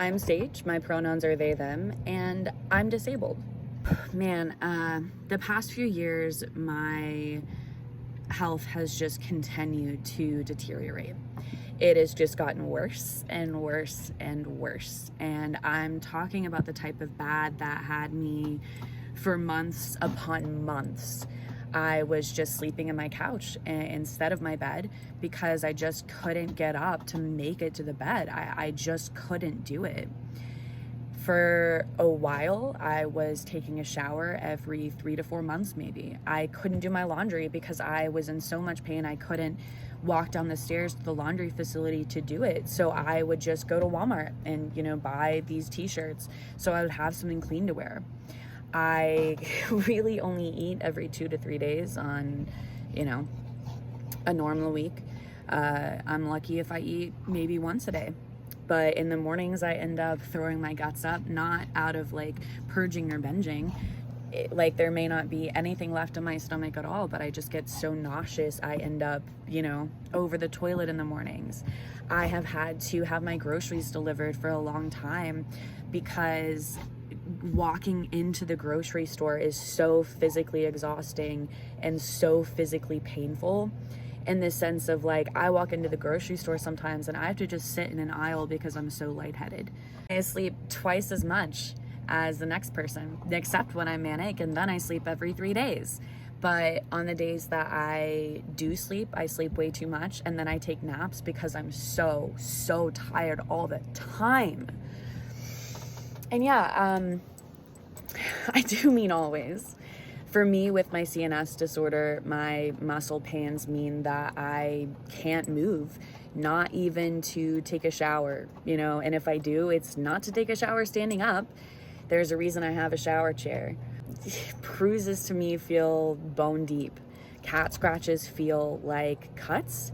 I'm Sage, my pronouns are they, them, and I'm disabled. Man, the past few years, my health has just continued to deteriorate. It has just gotten worse and worse and worse. And I'm talking about the type of bad that had me for months upon months. I was just sleeping in my couch instead of my bed because I just couldn't get up to make it to the bed. I just couldn't do it. For a while, I was taking a shower every 3 to 4 months, maybe. I couldn't do my laundry because I was in so much pain. I couldn't walk down the stairs to the laundry facility to do it. So I would just go to Walmart and, buy these t-shirts so I would have something clean to wear. I really only eat every 2 to 3 days on, a normal week. I'm lucky if I eat maybe once a day. But in the mornings, I end up throwing my guts up, not out of purging or binging. There may not be anything left in my stomach at all, but I just get so nauseous. I end up, over the toilet in the mornings. I have had to have my groceries delivered for a long time because walking into the grocery store is so physically exhausting and so physically painful, in the sense of I walk into the grocery store sometimes and I have to just sit in an aisle because I'm so lightheaded. I sleep twice as much as the next person, except when I'm manic, and then I sleep every 3 days. But on the days that I do sleep, I sleep way too much, and then I take naps because I'm so tired all the time. And yeah, I do mean always. For me, with my CNS disorder, my muscle pains mean that I can't move, not even to take a shower, and if I do, it's not to take a shower standing up. There's a reason I have a shower chair. Bruises to me feel bone deep. Cat scratches feel like cuts.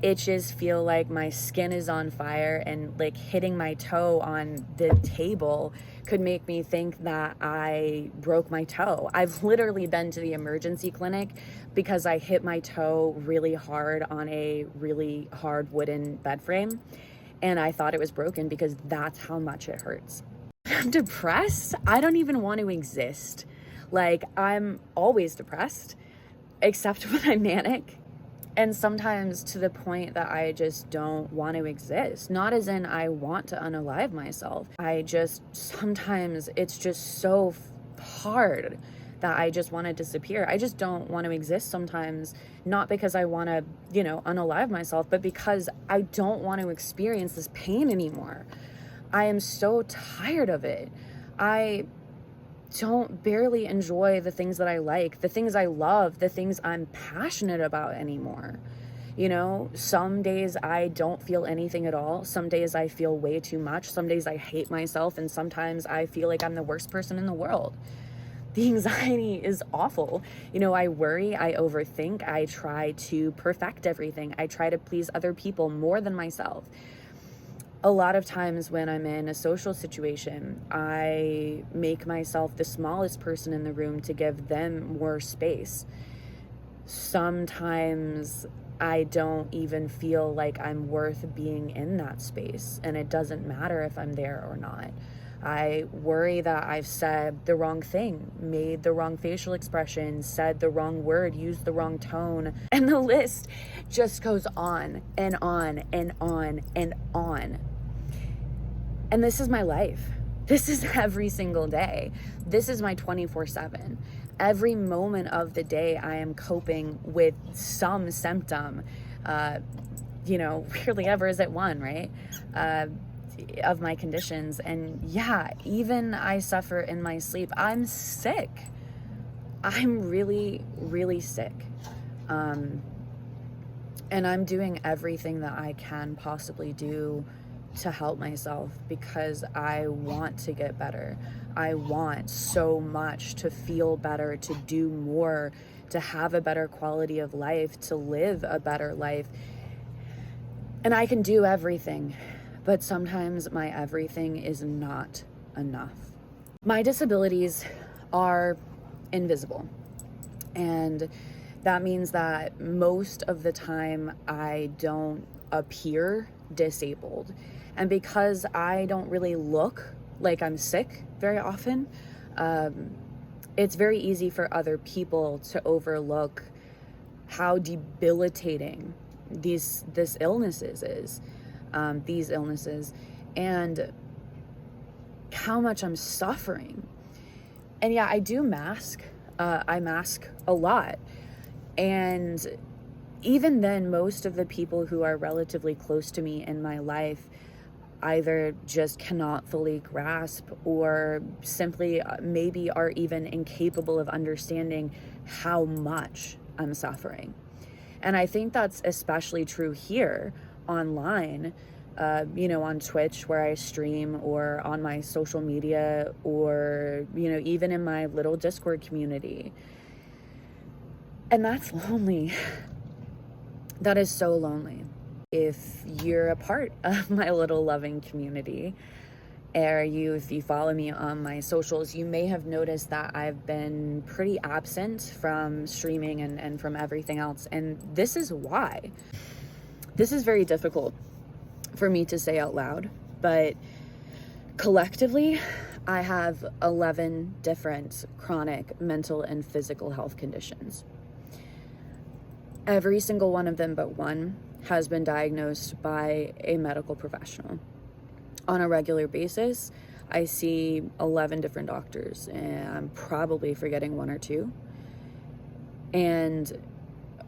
Itches feel like my skin is on fire, and hitting my toe on the table could make me think that I broke my toe. I've literally been to the emergency clinic because I hit my toe really hard on a really hard wooden bed frame, and I thought it was broken because that's how much it hurts. I'm depressed. I don't even want to exist. I'm always depressed, except when I'm manic. And sometimes to the point that I just don't want to exist. Not as in I want to unalive myself. Sometimes it's just so hard that I just want to disappear. I just don't want to exist sometimes, not because I want to, unalive myself, but because I don't want to experience this pain anymore. I am so tired of it. I don't barely enjoy the things that I like, the things I love, the things I'm passionate about anymore. Some days I don't feel anything at all. Some days I feel way too much. Some days I hate myself, and sometimes I feel like I'm the worst person in the world. The anxiety is awful. I worry, I overthink, I try to perfect everything. I try to please other people more than myself. A lot of times when I'm in a social situation, I make myself the smallest person in the room to give them more space. Sometimes I don't even feel like I'm worth being in that space, and it doesn't matter if I'm there or not. I worry that I've said the wrong thing, made the wrong facial expression, said the wrong word, used the wrong tone, and the list just goes on and on and on and on. And this is my life. This is every single day. This is my 24/7. Every moment of the day I am coping with some symptom, rarely ever is it one, right? Of my conditions. And yeah, even I suffer in my sleep. I'm sick. I'm really, really sick. And I'm doing everything that I can possibly do to help myself because I want to get better. I want so much to feel better, to do more, to have a better quality of life, to live a better life. And I can do everything, but sometimes my everything is not enough. My disabilities are invisible, and that means that most of the time I don't appear disabled. And because I don't really look like I'm sick very often, it's very easy for other people to overlook how debilitating these illnesses is, these illnesses, and how much I'm suffering. And yeah, I do mask. I mask a lot. And even then, most of the people who are relatively close to me in my life either just cannot fully grasp or simply maybe are even incapable of understanding how much I'm suffering. And I think that's especially true here online, on Twitch where I stream, or on my social media, or, even in my little Discord community. And that's lonely. That is so lonely. If you're a part of my little loving community, or if you follow me on my socials, you may have noticed that I've been pretty absent from streaming and from everything else. And this is why. This is very difficult for me to say out loud, but collectively, I have 11 different chronic mental and physical health conditions. Every single one of them but one has been diagnosed by a medical professional. On a regular basis, I see 11 different doctors, and I'm probably forgetting one or two. And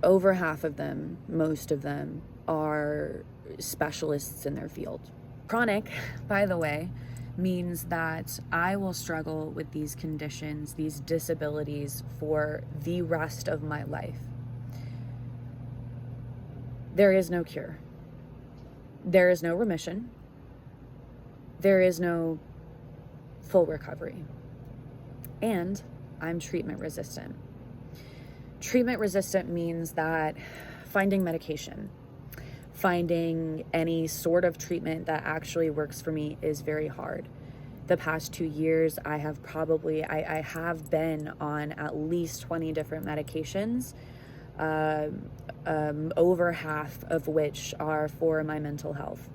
over half of them, most of them, are specialists in their field. Chronic, by the way, means that I will struggle with these conditions, these disabilities, for the rest of my life. There is no cure. There is no remission. There is no full recovery. And I'm treatment resistant. Treatment resistant means that finding medication, finding any sort of treatment that actually works for me is very hard. The past 2 years, I have been on at least 20 different medications, over half of which are for my mental health.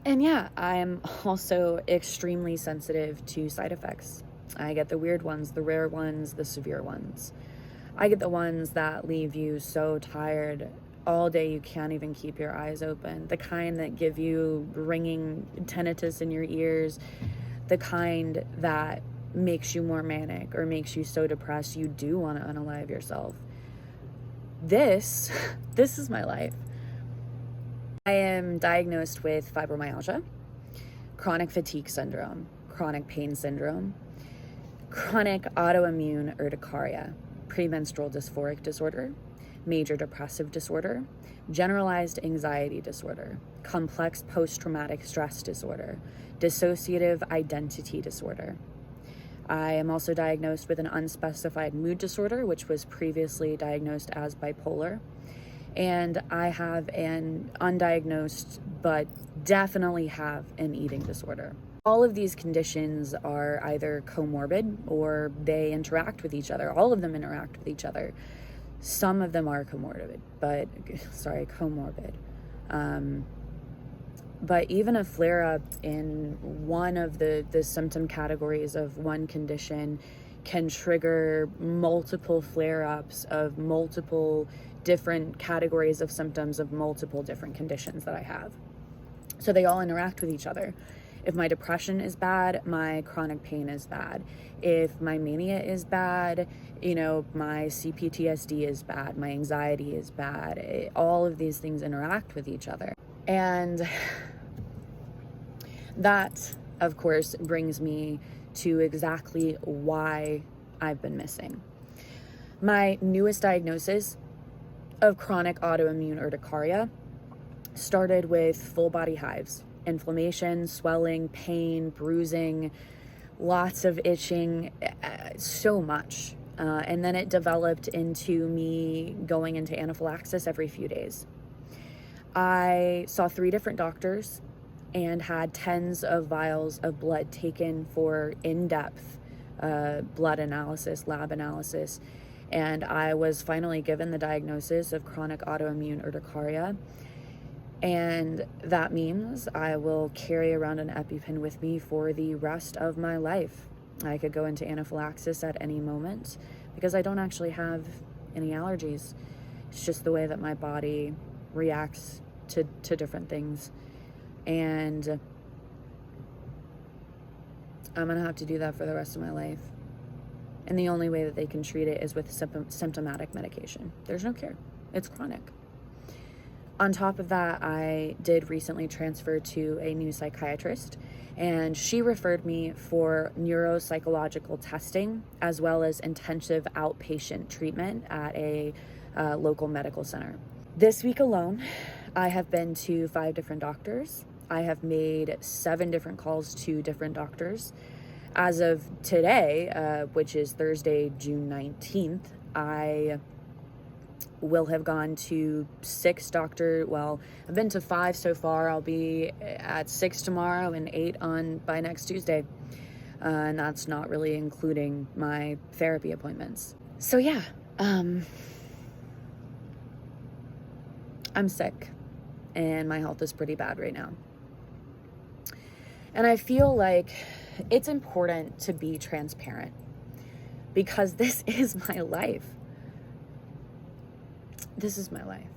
And yeah, I'm also extremely sensitive to side effects. I get the weird ones, the rare ones, the severe ones. I get the ones that leave you so tired all day you can't even keep your eyes open. The kind that give you ringing tinnitus in your ears. The kind that makes you more manic or makes you so depressed you do want to unalive yourself. This is my life. I am diagnosed with fibromyalgia, chronic fatigue syndrome, chronic pain syndrome, chronic autoimmune urticaria, premenstrual dysphoric disorder, major depressive disorder, generalized anxiety disorder, complex post-traumatic stress disorder, dissociative identity disorder. I am also diagnosed with an unspecified mood disorder, which was previously diagnosed as bipolar. And I have an undiagnosed, but definitely have an eating disorder. All of these conditions are either comorbid or they interact with each other. All of them interact with each other. Some of them are comorbid. But even a flare-up in one of the symptom categories of one condition can trigger multiple flare-ups of multiple different categories of symptoms of multiple different conditions that I have. So they all interact with each other. If my depression is bad, my chronic pain is bad. If my mania is bad, my ptsd is bad, my anxiety is bad. All of these things interact with each other. And that, of course, brings me to exactly why I've been missing. My newest diagnosis of chronic autoimmune urticaria started with full body hives, inflammation, swelling, pain, bruising, lots of itching, so much. And then it developed into me going into anaphylaxis every few days. I saw 3 different doctors and had tens of vials of blood taken for in-depth blood analysis, lab analysis. And I was finally given the diagnosis of chronic autoimmune urticaria. And that means I will carry around an EpiPen with me for the rest of my life. I could go into anaphylaxis at any moment because I don't actually have any allergies. It's just the way that my body reacts to different things. And I'm going to have to do that for the rest of my life. And the only way that they can treat it is with symptomatic medication. There's no cure. It's chronic. On top of that, I did recently transfer to a new psychiatrist, and she referred me for neuropsychological testing as well as intensive outpatient treatment at a local medical center. This week alone, I have been to 5 different doctors. I have made 7 different calls to different doctors. As of today, which is Thursday, June 19th, I will have gone to 6 doctors. Well, I've been to 5 so far. I'll be at 6 tomorrow and 8 by next Tuesday. And that's not really including my therapy appointments. So yeah, I'm sick and my health is pretty bad right now. And I feel like it's important to be transparent because this is my life. This is my life.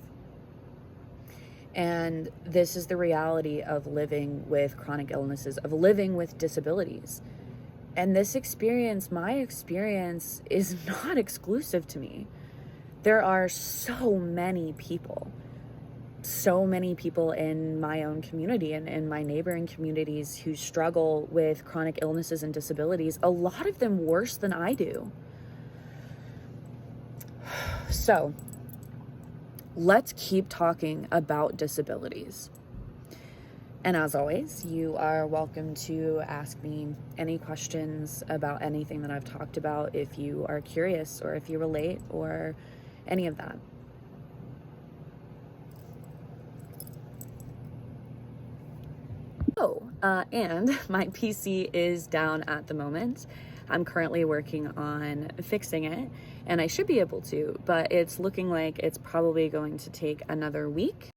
And this is the reality of living with chronic illnesses, of living with disabilities. And this experience, my experience, is not exclusive to me. There are so many people in my own community and in my neighboring communities who struggle with chronic illnesses and disabilities, a lot of them worse than I do. So, let's keep talking about disabilities. And as always, you are welcome to ask me any questions about anything that I've talked about if you are curious or if you relate or any of that. And my PC is down at the moment. I'm currently working on fixing it, and I should be able to, but it's looking like it's probably going to take another week.